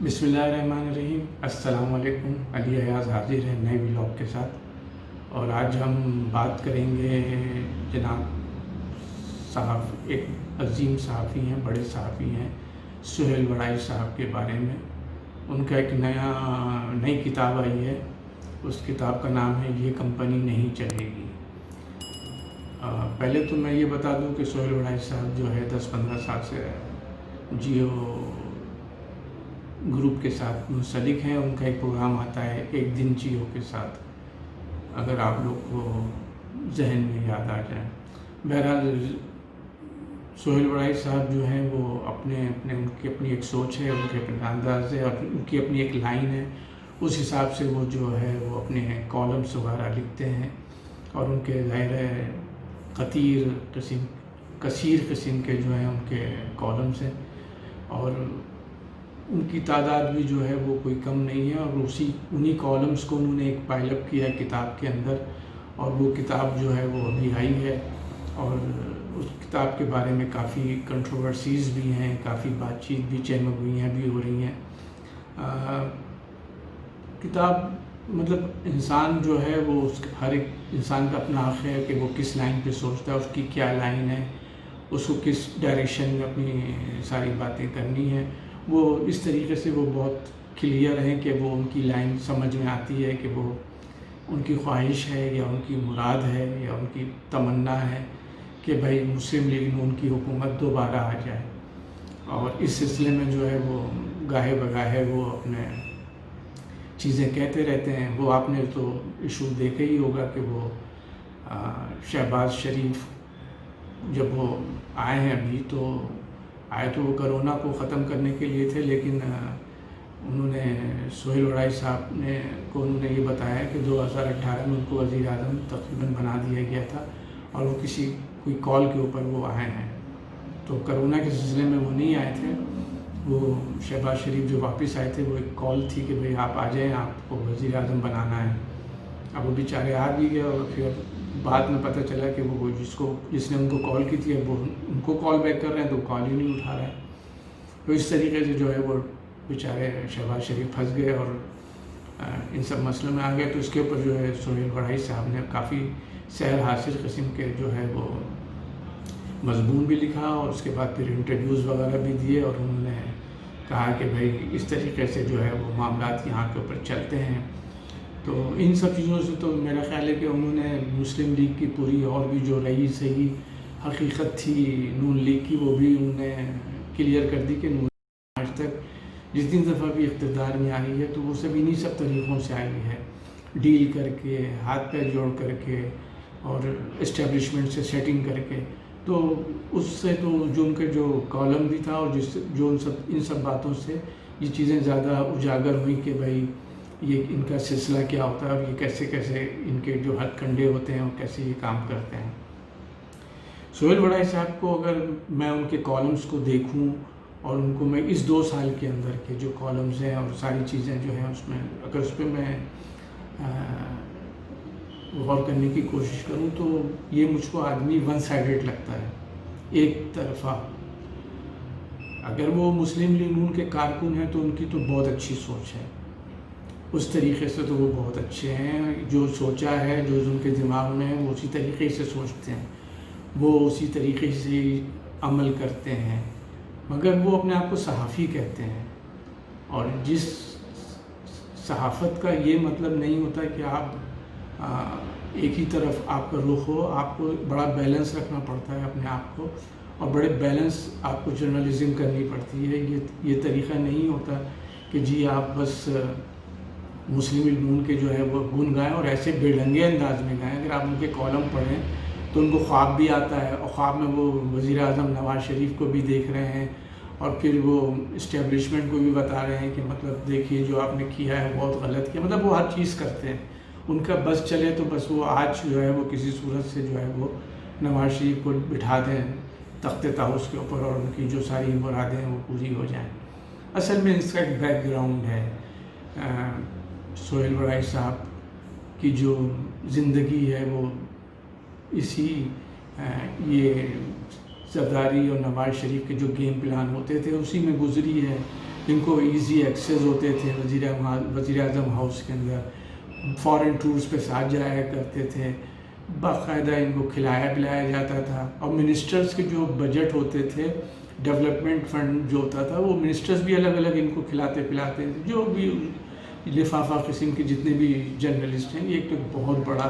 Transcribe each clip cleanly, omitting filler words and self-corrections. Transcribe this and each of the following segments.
بسم اللہ الرحمن الرحیم۔ السلام علیکم۔ علی ایاز حاضر ہے نئے ولاگ کے ساتھ، اور آج ہم بات کریں گے جناب ایک عظیم صحافی ہیں، بڑے صحافی ہیں، سہیل وڑائی صاحب کے بارے میں۔ ان کا ایک نئی کتاب آئی ہے، اس کتاب کا نام ہے یہ کمپنی نہیں چلے گی۔ پہلے تو میں یہ بتا دوں کہ سہیل وڑائی صاحب جو ہے 10-15 سال سے جیو گروپ کے ساتھ منسلک ہیں۔ ان کا ایک پروگرام آتا ہے ایک دن جیو کے ساتھ، اگر آپ لوگ کو ذہن میں یاد آ جائے۔ بہرحال سہیل وڑائی صاحب جو ہیں وہ ان کی اپنی ایک سوچ ہے، ان کے اپنے انداز ہے، اور ان کی اپنی ایک لائن ہے، اس حساب سے وہ جو ہے وہ اپنے کالمس وغیرہ لکھتے ہیں، اور ان کے ظاہر ہے کثیر قسم کے جو ہیں ان کے کالمس ہیں، اور ان کی تعداد بھی جو ہے وہ کوئی کم نہیں ہے، اور انہی کالمس کو انہوں نے ایک پائل اپ کیا ہے کتاب کے اندر، اور وہ کتاب جو ہے وہ ابھی آئی ہے، اور اس کتاب کے بارے میں کافی کنٹروورسیز بھی ہیں، کافی بات چیت بھی چہمگوئیاں بھی ہو رہی ہیں۔ کتاب مطلب انسان جو ہے وہ ہر ایک انسان کا اپنا حق ہے کہ وہ کس لائن پہ سوچتا ہے، اس کی کیا لائن ہے، اس کو کس ڈائریکشن میں اپنی ساری باتیں کرنی ہیں۔ وہ اس طریقے سے وہ بہت کلیئر ہیں کہ وہ ان کی لائن سمجھ میں آتی ہے کہ وہ ان کی خواہش ہے یا ان کی مراد ہے یا ان کی تمنا ہے کہ بھائی مسلم لیگ نون کی حکومت دوبارہ آ جائے، اور اس سلسلے میں جو ہے وہ گاہے بگاہے وہ اپنے چیزیں کہتے رہتے ہیں۔ وہ آپ نے تو ایشو دیکھا ہی ہوگا کہ وہ شہباز شریف جب وہ آئے ہیں ابھی تو وہ کرونا کو ختم کرنے کے لیے تھے، لیکن انہوں نے سہیل وڑائی صاحب انہوں نے یہ بتایا کہ 2018 میں ان کو وزیر اعظم تقریباً بنا دیا گیا تھا، اور وہ کوئی کال کے اوپر وہ آئے ہیں، تو کرونا کے سلسلے میں وہ نہیں آئے تھے۔ وہ شہباز شریف جو واپس آئے تھے وہ ایک کال تھی کہ بھئی آپ آ جائیں، آپ کو وزیر اعظم بنانا ہے۔ اب وہ بیچارے آ بھی گئے، اور پھر بعد میں پتہ چلا کہ وہ جس نے ان کو کال کی تھی اب وہ ان کو کال بیک کر رہے ہیں تو کال ہی نہیں اٹھا رہے ہیں۔ تو اس طریقے سے جو ہے وہ بیچارے شہباز شریف پھنس گئے اور ان سب مسئلوں میں آ گئے۔ تو اس کے اوپر جو ہے سہیل وڑائی صاحب نے کافی سیر حاصل قسم کے جو ہے وہ مضمون بھی لکھا، اور اس کے بعد پھر انٹرویوز وغیرہ بھی دیے، اور انہوں نے کہا کہ بھائی اس طریقے سے جو ہے وہ معاملات یہاں کے اوپر چلتے ہیں۔ تو ان سب چیزوں سے تو میرا خیال ہے کہ انہوں نے مسلم لیگ کی پوری اور بھی جو رہی صحیح حقیقت تھی نون لیگ کی، وہ بھی انہوں نے کلیئر کر دی کہ نون آج تک جتنی دفعہ بھی اقتدار میں آئی ہے تو وہ سب طریقوں سے آئی ہے، ڈیل کر کے، ہاتھ پیر جوڑ کر کے، اور اسٹیبلشمنٹ سے سیٹنگ کر کے۔ تو اس سے تو جو ان کے جو کالم بھی تھا، اور جو ان سب باتوں سے یہ چیزیں زیادہ اجاگر ہوئیں کہ بھائی یہ ان کا سلسلہ کیا ہوتا ہے، اور یہ کیسے ان کے جو ہتھ کنڈے ہوتے ہیں وہ کیسے یہ کام کرتے ہیں۔ سہیل وڑائی صاحب کو اگر میں ان کے کالمز کو دیکھوں، اور ان کو میں اس 2 سال کے اندر کے جو کالمز ہیں اور ساری چیزیں جو ہیں اس پہ میں غور کرنے کی کوشش کروں، تو یہ مجھ کو آدمی ون سائیڈڈ لگتا ہے، ایک طرفہ۔ اگر وہ مسلم لیگ نون کے کارکن ہیں تو ان کی تو بہت اچھی سوچ ہے، اس طریقے سے تو وہ بہت اچھے ہیں، جو سوچا ہے جو ان کے دماغ میں ہے وہ اسی طریقے سے سوچتے ہیں، وہ اسی طریقے سے عمل کرتے ہیں، مگر وہ اپنے آپ کو صحافی کہتے ہیں، اور جس صحافت کا یہ مطلب نہیں ہوتا کہ آپ ایک ہی طرف آپ کا رخ ہو، آپ کو بڑا بیلنس رکھنا پڑتا ہے اپنے آپ کو، اور بڑے بیلنس آپ کو جرنلزم کرنی پڑتی ہے۔ یہ طریقہ نہیں ہوتا کہ جی آپ بس مسلم لیگ نون کے جو ہے وہ گن گائیں اور ایسے بے ڈھنگے انداز میں گائیں۔ اگر آپ ان کے کالم پڑھیں تو ان کو خواب بھی آتا ہے، اور خواب میں وہ وزیر اعظم نواز شریف کو بھی دیکھ رہے ہیں، اور پھر وہ اسٹیبلشمنٹ کو بھی بتا رہے ہیں کہ مطلب دیکھیے جو آپ نے کیا ہے بہت غلط کیا، مطلب وہ ہر چیز کرتے ہیں۔ ان کا بس چلے تو بس وہ آج جو ہے وہ کسی صورت سے جو ہے وہ نواز شریف کو بٹھا دیں تخت طاؤس کے اوپر، اور ان کی جو ساری مرادیں ہیں وہ پوری ہو جائیں۔ اصل میں اس کا ایک بیک گراؤنڈ ہے۔ سہیل وڑائی صاحب کی جو زندگی ہے وہ یہ زرداری اور نواز شریف کے جو گیم پلان ہوتے تھے اسی میں گزری ہے۔ ان کو ایزی ایکسیس ہوتے تھے وزیر اعظم ہاؤس کے اندر، فارن ٹورز پہ ساتھ جایا کرتے تھے، باقاعدہ ان کو کھلایا پلایا جاتا تھا، اور منسٹرز کے جو بجٹ ہوتے تھے، ڈیولپمنٹ فنڈ جو ہوتا تھا، وہ منسٹرز بھی الگ الگ ان کو کھلاتے پلاتے تھے، جو بھی لفافہ قسم کے جتنے بھی جرنلسٹ ہیں۔ یہ ایک تو بہت بڑا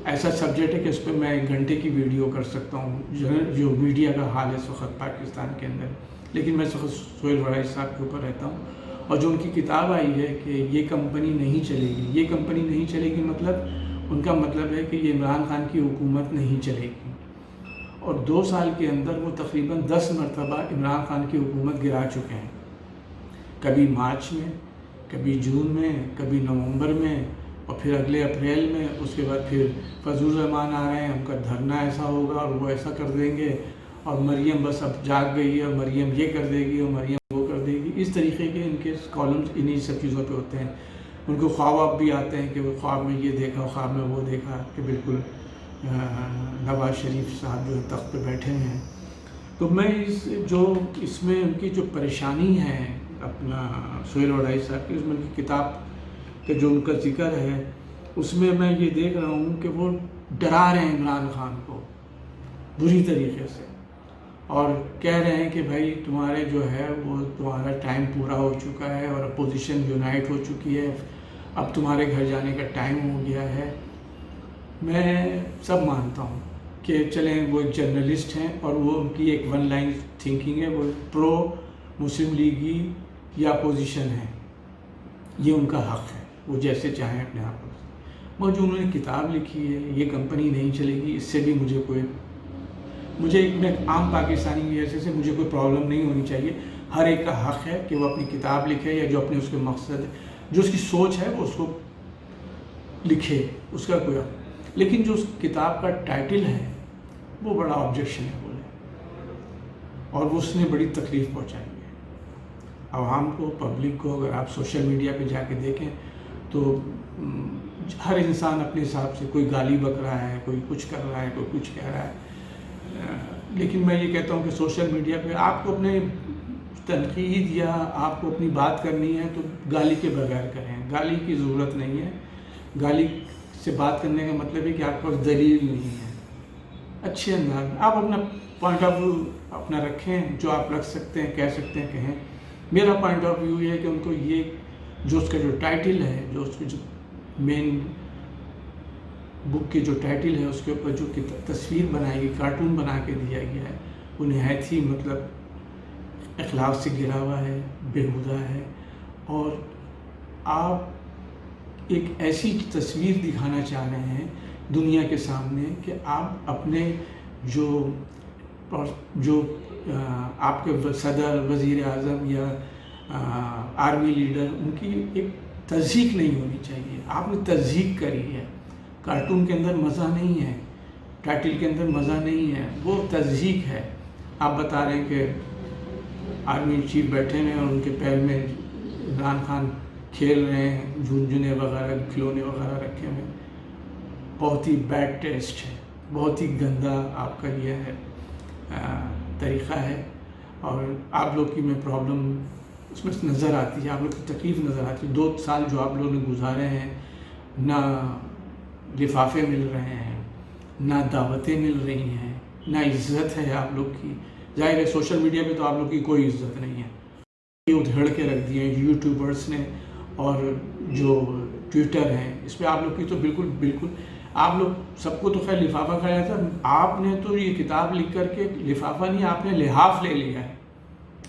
ایسا سبجیکٹ ہے کہ اس پہ میں 1 گھنٹے کی ویڈیو کر سکتا ہوں، جو میڈیا کا حال ہے اس وقت پاکستان کے اندر، لیکن میں اس وقت سہیل وڑائی صاحب کے اوپر رہتا ہوں۔ اور جو ان کی کتاب آئی ہے کہ یہ کمپنی نہیں چلے گی، یہ کمپنی نہیں چلے گی مطلب ان کا مطلب ہے کہ یہ عمران خان کی حکومت نہیں چلے گی، اور 2 سال کے اندر وہ تقریباً 10 مرتبہ عمران خان کی حکومت گرا چکے ہیں، کبھی مارچ میں، کبھی جون میں، کبھی نومبر میں، اور پھر اگلے اپریل میں، اس کے بعد پھر فضل الرحمان آ رہے ہیں، ان کا دھرنا ایسا ہوگا اور وہ ایسا کر دیں گے، اور مریم بس اب جاگ گئی ہے اور مریم یہ کر دے گی اور مریم وہ کر دے گی۔ اس طریقے کے ان کے کالمز انہی سب چیزوں پہ ہوتے ہیں۔ ان کو خواب بھی آتے ہیں کہ وہ خواب میں یہ دیکھا، خواب میں وہ دیکھا، کہ بالکل نواز شریف صاحب جو تخت پہ بیٹھے ہیں۔ تو میں اس میں ان کی جو پریشانی ہے اپنا سہیل وڑائی صاحب کی، اس میں ان کی کتاب کا جو ان کا ذکر ہے، اس میں یہ دیکھ رہا ہوں کہ وہ ڈرا رہے ہیں عمران خان کو بری طریقے سے، اور کہہ رہے ہیں کہ بھائی تمہارے جو ہے وہ تمہارا ٹائم پورا ہو چکا ہے اور اپوزیشن یونائٹ ہو چکی ہے، اب تمہارے گھر جانے کا ٹائم ہو گیا ہے۔ میں سب مانتا ہوں کہ چلیں وہ ایک جرنلسٹ ہیں اور وہ ان کی ایک 1 لائن تھنکنگ ہے، وہ پرو مسلم لیگی یا اپوزیشن ہے، یہ ان کا حق ہے، وہ جیسے چاہیں اپنے آپ کو۔ وہ جو انہوں نے کتاب لکھی ہے یہ کمپنی نہیں چلے گی، اس سے بھی مجھے ایک عام پاکستانی کی حیثیت سے مجھے کوئی پرابلم نہیں ہونی چاہیے۔ ہر ایک کا حق ہے کہ وہ اپنی کتاب لکھے، یا جو اپنے اس کے مقصد ہے، جو اس کی سوچ ہے وہ اس کو لکھے، اس کا کوئی حق۔ لیکن جو اس کتاب کا ٹائٹل ہے وہ بڑا آبجیکشن ہے بولے، اور اس نے بڑی تکلیف پہنچائی ہے عوام کو، پبلک کو۔ اگر آپ سوشل میڈیا پہ جا کے دیکھیں تو ہر انسان اپنے حساب سے، کوئی گالی بک رہا ہے، کوئی کچھ کر رہا ہے، کوئی کچھ کہہ رہا ہے۔ لیکن میں یہ کہتا ہوں کہ سوشل میڈیا پہ آپ کو اپنے تنقید یا آپ کو اپنی بات کرنی ہے تو گالی کے بغیر کریں، گالی کی ضرورت نہیں ہے۔ گالی سے بات کرنے کا مطلب ہے کہ آپ کے پاس دلیل نہیں ہے۔ اچھے انداز میں آپ اپنا پوائنٹ آف ویو اپنا رکھیں، جو آپ رکھ سکتے ہیں، کہہ سکتے ہیں، کہیں۔ میرا پوائنٹ آف ویو یہ ہے کہ ان کو یہ جو اس کا جو ٹائٹل ہے، جو اس کی جو مین بک کی جو ٹائٹل ہے، اس کے اوپر جو تصویر بنائی گئی، کارٹون بنا کے دیا گیا ہے، وہ نہایت ہی مطلب اخلاق سے گرا ہوا ہے، بےہودہ ہے، اور آپ ایک ایسی تصویر دکھانا چاہ رہے ہیں دنیا کے سامنے کہ آپ اپنے جو آپ کے صدر، وزیر اعظم یا آرمی لیڈر، ان کی ایک تضحیک نہیں ہونی چاہیے۔ آپ نے تضحیک کری ہے، کارٹون کے اندر مزہ نہیں ہے، ٹائٹل کے اندر مزہ نہیں ہے، وہ تضحیک ہے۔ آپ بتا رہے ہیں کہ آرمی چیف بیٹھے ہیں اور ان کے پیر میں عمران خان کھیل رہے ہیں، جھنجھنے وغیرہ، کھلونے وغیرہ رکھے ہوئے۔ بہت ہی بیڈ ٹیسٹ ہے، بہت ہی گندا آپ کا یہ ہے طریقہ ہے، اور آپ لوگ کی میں پرابلم اس میں نظر آتی ہے، آپ لوگ کی تکلیف نظر آتی ہے۔ 2 سال جو آپ لوگوں نے گزارے ہیں، نہ لفافے مل رہے ہیں، نہ دعوتیں مل رہی ہیں، نہ عزت ہے آپ لوگ کی۔ ظاہر ہے سوشل میڈیا پہ تو آپ لوگ کی کوئی عزت نہیں ہے، یہ ادھیڑ کے رکھ دیے ہیں یوٹیوبرس نے، اور جو ٹویٹر ہیں اس پہ آپ لوگ کی تو بالکل آپ لوگ سب کو تو خیر لفافہ کھایا تھا، آپ نے تو یہ کتاب لکھ کر کے لفافہ نہیں، آپ نے لحاف لے لیا ہے،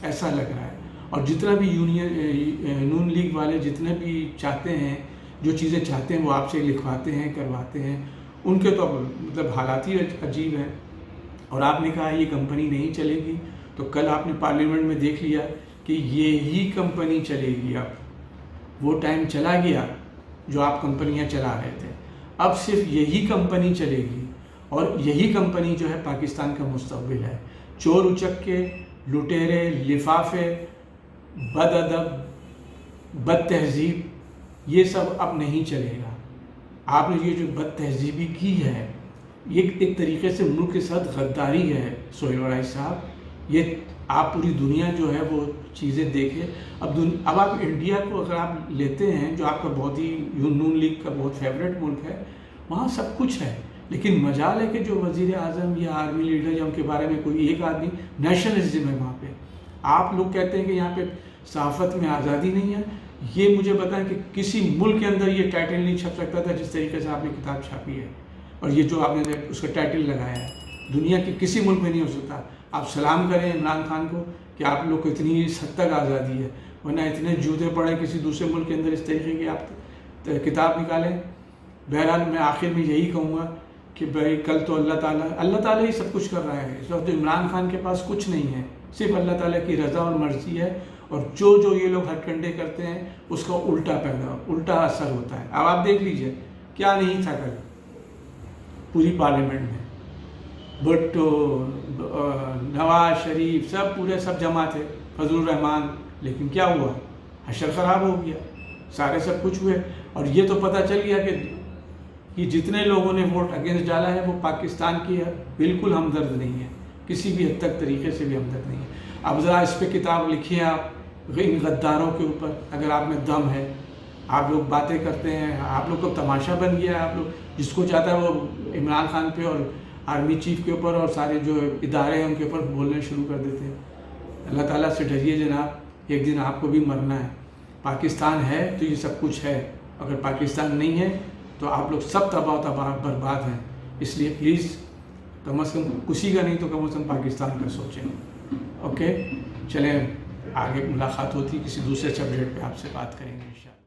ایسا لگ رہا ہے۔ اور جتنا بھی نون لیگ والے جتنے بھی چاہتے ہیں، جو چیزیں چاہتے ہیں وہ آپ سے لکھواتے ہیں، کرواتے ہیں، ان کے تو مطلب حالات ہی عجیب ہیں۔ اور آپ نے کہا یہ کمپنی نہیں چلے گی، تو کل آپ نے پارلیمنٹ میں دیکھ لیا کہ یہی کمپنی چلے گی۔ اب وہ ٹائم چلا گیا جو آپ کمپنیاں چلا رہے تھے، اب صرف یہی کمپنی چلے گی، اور یہی کمپنی جو ہے پاکستان کا مستقبل ہے۔ چور اچکے، لٹیرے، لفافے، بد ادب، بد تہذیب، یہ سب اب نہیں چلے گا۔ آپ نے یہ جو بد تہذیبی کی ہے، یہ ایک طریقے سے ملک کے ساتھ غداری ہے سہیل وڑائی صاحب، یہ آپ پوری دنیا جو ہے وہ چیزیں دیکھیں. اب آپ انڈیا کو اگر آپ لیتے ہیں جو آپ کا بہت ہی نون لیگ کا بہت فیوریٹ ملک ہے، وہاں سب کچھ ہے، لیکن مجال ہے کہ جو وزیر اعظم یا آرمی لیڈر یا ان کے بارے میں کوئی ایک آدمی نیشنلزم ہے وہاں پہ. آپ لوگ کہتے ہیں کہ یہاں پہ صحافت میں آزادی نہیں ہے. یہ مجھے بتائیں کہ کسی ملک کے اندر یہ ٹائٹل نہیں چھپ سکتا تھا جس طریقے سے آپ نے کتاب چھاپی ہے، اور یہ جو آپ نے اس کا ٹائٹل لگایا ہے دنیا کے کسی ملک میں نہیں ہو سکتا. آپ سلام کریں عمران خان کو کہ آپ لوگ کو اتنی حد تک آزادی ہے، ورنہ اتنے جوتے پڑے کسی دوسرے ملک کے اندر اس طریقے کی آپ کتاب نکالیں. بہرحال میں آخر میں یہی کہوں گا کہ بھائی کل تو اللہ تعالیٰ ہی سب کچھ کر رہا ہے. اس وقت عمران خان کے پاس کچھ نہیں ہے، صرف اللہ تعالیٰ کی رضا اور مرضی ہے، اور جو یہ لوگ ہتھ کنڈے کرتے ہیں اس کا الٹا اثر ہوتا ہے. اب آپ دیکھ لیجئے کیا نہیں تھا کل پوری پارلیمنٹ میں. بھٹو، نواز شریف سب جمع تھے، فضل الرحمان، لیکن کیا ہوا؟ حشر خراب ہو گیا، سارے سب کچھ ہوئے. اور یہ تو پتہ چل گیا کہ جتنے لوگوں نے ووٹ اگینسٹ ڈالا ہے وہ پاکستان کی بالکل ہمدرد نہیں ہے، کسی بھی حد تک طریقے سے بھی ہمدرد نہیں ہے. اب ذرا اس پہ کتاب لکھیے آپ ان غداروں کے اوپر، اگر آپ میں دم ہے. آپ لوگ باتیں کرتے ہیں، آپ لوگ کو تماشا بن گیا ہے. آپ لوگ جس کو چاہتا ہے وہ عمران خان پہ اور آرمی چیف کے اوپر اور سارے جو ادارے ہیں ان کے اوپر بولنے شروع کر دیتے ہیں. اللہ تعالیٰ سے ڈریے جناب، ایک دن آپ کو بھی مرنا ہے. پاکستان ہے تو یہ سب کچھ ہے، اگر پاکستان نہیں ہے تو آپ لوگ سب تباہ برباد ہیں. اس لیے پلیز کم از کم کسی کا نہیں تو کم از کم پاکستان کا سوچیں. اوکے، چلیں آگے ملاقات ہوتی، کسی دوسرے سبجیکٹ پہ آپ سے بات کریں گے انشاءاللہ.